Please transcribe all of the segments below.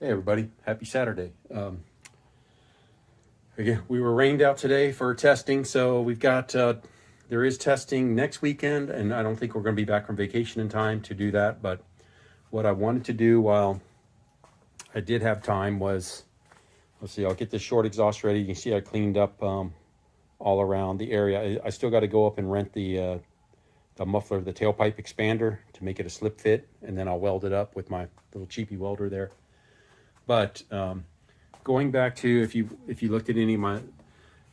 Hey everybody, happy Saturday. Again, we were rained out today for testing, so we've got, there is testing next weekend, and I don't think we're going to be back from vacation in time to do that, but what I wanted to do while I did have time was, let's see, I'll get this short exhaust ready. You can see I cleaned up all around the area. I still got to go up and rent the muffler, the tailpipe expander to make it a slip fit, and then I'll weld it up with my little cheapy welder there. But going back to, if you looked at any of my,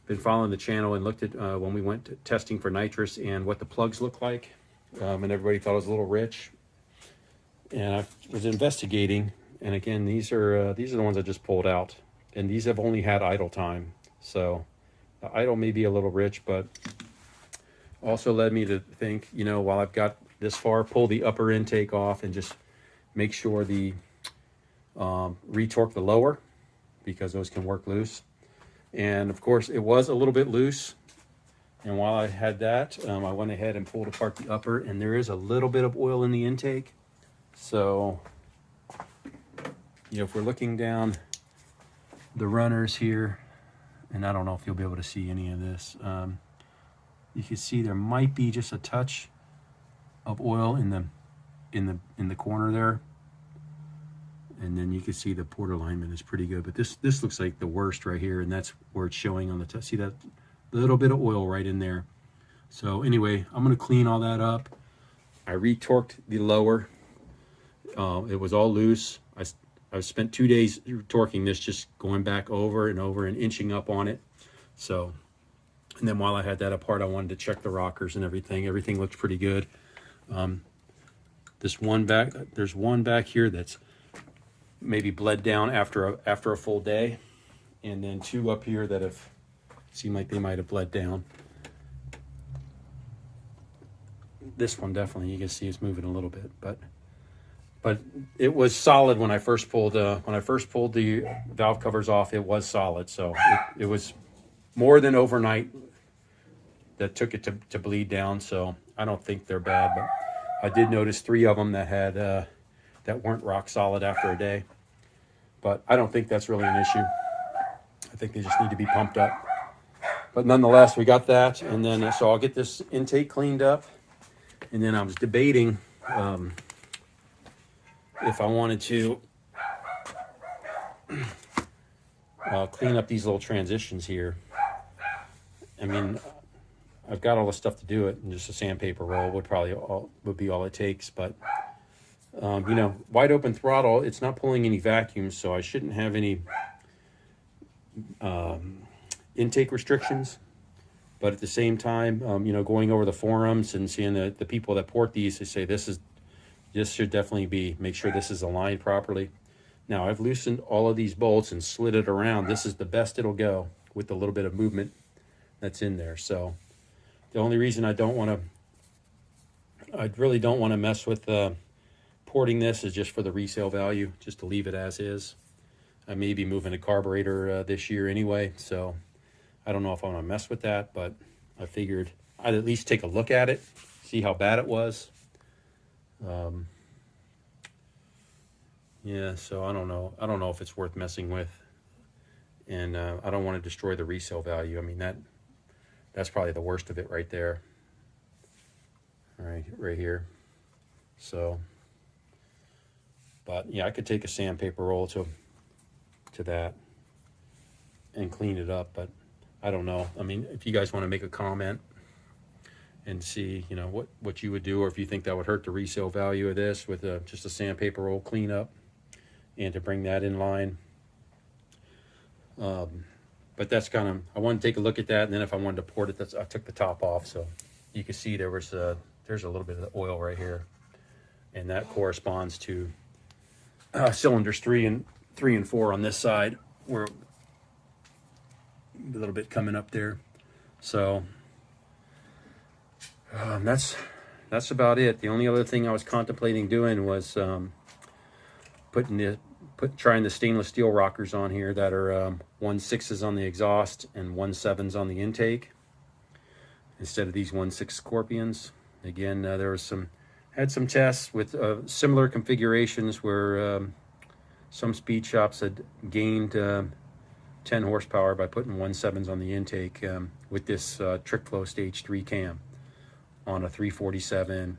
been following the channel and looked at when we went testing for nitrous and what the plugs look like, and everybody thought it was a little rich, and I was investigating, and again, these are the ones I just pulled out, and these have only had idle time, so the idle may be a little rich, but also led me to think, you know, while I've got this far, pull the upper intake off and just make sure the retorque the lower, because those can work loose. And of course it was a little bit loose, and while I had that, I went ahead and pulled apart the upper, and there is a little bit of oil in the intake. So, you know, if we're looking down the runners here, and I don't know if you'll be able to see any of this, you can see there might be just a touch of oil in the corner there. And then you can see the port alignment is pretty good, but this looks like the worst right here, and that's where it's showing on the test. See that little bit of oil right in there. So anyway, I'm going to clean all that up. I retorqued the lower. It was all loose. I spent 2 days torquing this, just going back over and over and inching up on it. So, and then while I had that apart, I wanted to check the rockers and everything. Everything looked pretty good. There's one back here that's maybe bled down after a full day, and then two up here that have seemed like they might have bled down. This one definitely, you can see it's moving a little bit, but it was solid when I first pulled the valve covers off. It was solid, so it was more than overnight that took it to bleed down. So I don't think they're bad, but I did notice 3 of them that had that weren't rock solid after a day, but I don't think that's really an issue. I think they just need to be pumped up. But nonetheless, we got that, and then so I'll get this intake cleaned up, and then I was debating if I wanted to clean up these little transitions here. I mean, I've got all the stuff to do it, and just a sandpaper roll would be all it takes, but you know, wide open throttle, it's not pulling any vacuums, so I shouldn't have any intake restrictions. But at the same time, you know, going over the forums and seeing the people that port these, they say this should definitely be, make sure this is aligned properly. Now, I've loosened all of these bolts and slid it around. This is the best it'll go with the little bit of movement that's in there. So the only reason I really don't want to mess with porting this is just for the resale value, just to leave it as is. I may be moving a carburetor this year anyway, so I don't know if I want to mess with that, but I figured I'd at least take a look at it, see how bad it was. Yeah, so I don't know if it's worth messing with, and I don't want to destroy the resale value. I mean, that's probably the worst of it right there. All right here. So, but yeah, I could take a sandpaper roll to that and clean it up, but I don't know. I mean, if you guys want to make a comment and see, you know, what you would do, or if you think that would hurt the resale value of this with just a sandpaper roll cleanup and to bring that in line. But that's kind of, I want to take a look at that, and then if I wanted to port it, I took the top off, so you can see there's a little bit of oil right here, and that corresponds to cylinders 3 and 4 on this side, where a little bit coming up there. So that's about it. The only other thing I was contemplating doing was trying the stainless steel rockers on here that are 1/6s on the exhaust and 1/7s on the intake, instead of these 1/6 Scorpions. Again, there was had some tests with similar configurations where some speed shops had gained 10 horsepower by putting 1.7s on the intake with this Trick Flow Stage 3 cam on a 347,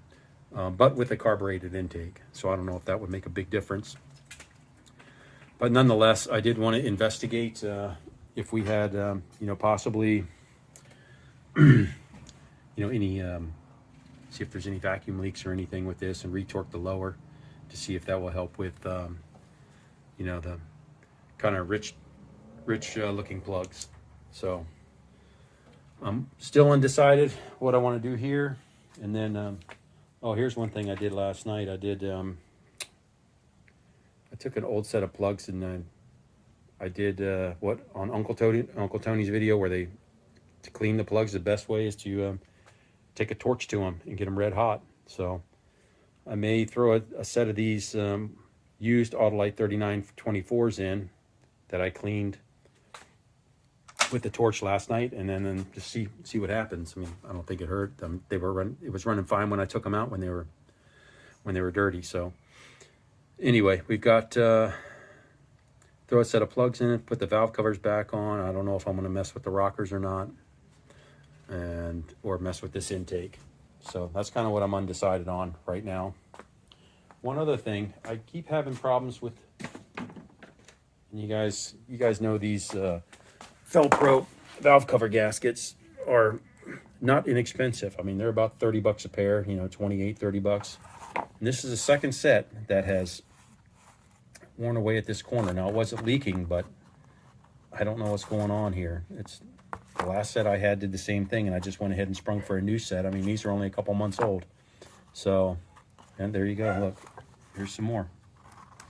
but with a carbureted intake. So I don't know if that would make a big difference. But nonetheless, I did want to investigate if we had, possibly, any, see if there's any vacuum leaks or anything with this, and retorque the lower to see if that will help with, the kind of rich looking plugs. So I'm still undecided what I want to do here. And then, here's one thing I did last night. I took an old set of plugs and I did what on Uncle Tony's video, where to clean the plugs, the best way is to take a torch to them and get them red hot. So I may throw a set of these used Autolite 3924s in that I cleaned with the torch last night, and then just see what happens. I mean, I don't think it hurt them. It was running fine when I took them out when they were dirty. So anyway, we've got throw a set of plugs in it, put the valve covers back on. I don't know if I'm going to mess with the rockers or not, or mess with this intake. So that's kind of what I'm undecided on right now. One other thing, I keep having problems with, and you guys know these Fel-Pro valve cover gaskets are not inexpensive. I mean, they're about 30 bucks a pair, 28, 30 bucks. And this is the second set that has worn away at this corner. Now, it wasn't leaking, but I don't know what's going on here. It's the last set I had did the same thing, and I just went ahead and sprung for a new set. I mean, these are only a couple months old. So, and there you go. Look, here's some more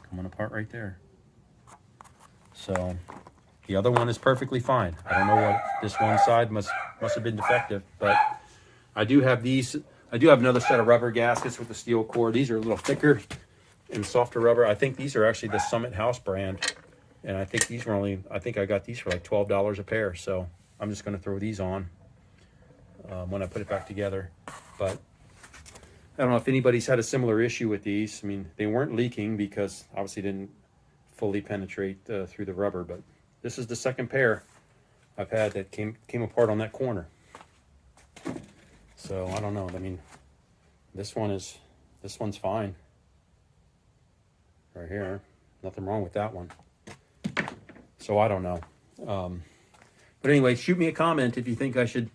coming apart right there. So the other one is perfectly fine. I don't know what this one side must have been defective, but I do have these. I do have another set of rubber gaskets with the steel core. These are a little thicker and softer rubber. I think these are actually the Summit House brand, and I think these were I think I got these for like $12 a pair. So I'm just going to throw these on when I put it back together. But I don't know if anybody's had a similar issue with these. I mean, they weren't leaking because obviously didn't fully penetrate through the rubber, but this is the second pair I've had that came apart on that corner. So I don't know. I mean, this one's fine right here. Nothing wrong with that one. So I don't know. But anyway, shoot me a comment if you think I should.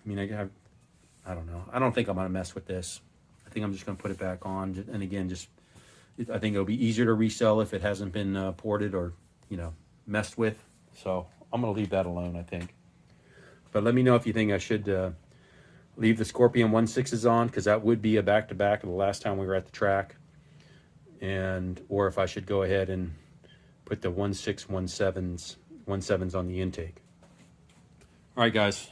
I mean, I don't know. I don't think I'm gonna mess with this. I think I'm just gonna put it back on. And again, I think it'll be easier to resell if it hasn't been ported or messed with. So I'm gonna leave that alone, I think. But let me know if you think I should leave the Scorpion 1.6s on, because that would be a back-to-back of the last time we were at the track, or if I should go ahead and put the 1.6 1.7s on the intake. All right, guys.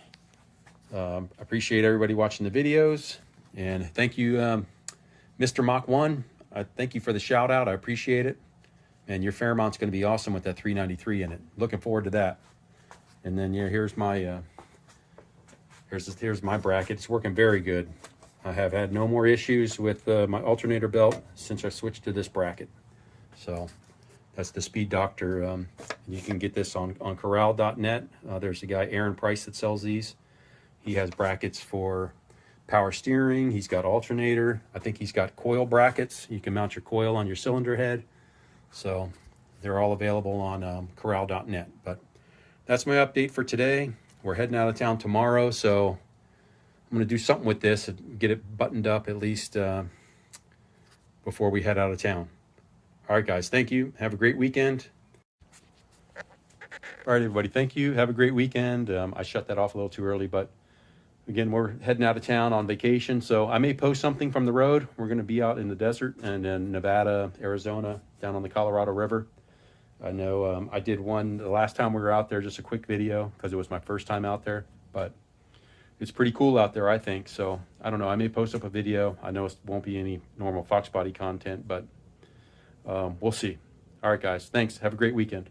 Appreciate everybody watching the videos, and thank you, Mr. Mach 1. Thank you for the shout out. I appreciate it. And your Fairmont's going to be awesome with that 393 in it. Looking forward to that. And then here's my here's my bracket. It's working very good. I have had no more issues with my alternator belt since I switched to this bracket. So that's the Speed Doctor. You can get this on corral.net. There's a guy, Aaron Price, that sells these. He has brackets for power steering. He's got alternator. I think he's got coil brackets. You can mount your coil on your cylinder head. So they're all available on corral.net. But that's my update for today. We're heading out of town tomorrow, so I'm going to do something with this and get it buttoned up at least before we head out of town. All right, guys, thank you. Have a great weekend. All right, everybody, thank you. Have a great weekend. I shut that off a little too early, but again, we're heading out of town on vacation, so I may post something from the road. We're going to be out in the desert and in Nevada, Arizona, down on the Colorado River. I know I did one the last time we were out there, just a quick video because it was my first time out there, but it's pretty cool out there, I think. So I don't know, I may post up a video. I know it won't be any normal Fox Body content, but we'll see. All right, guys, thanks. Have a great weekend.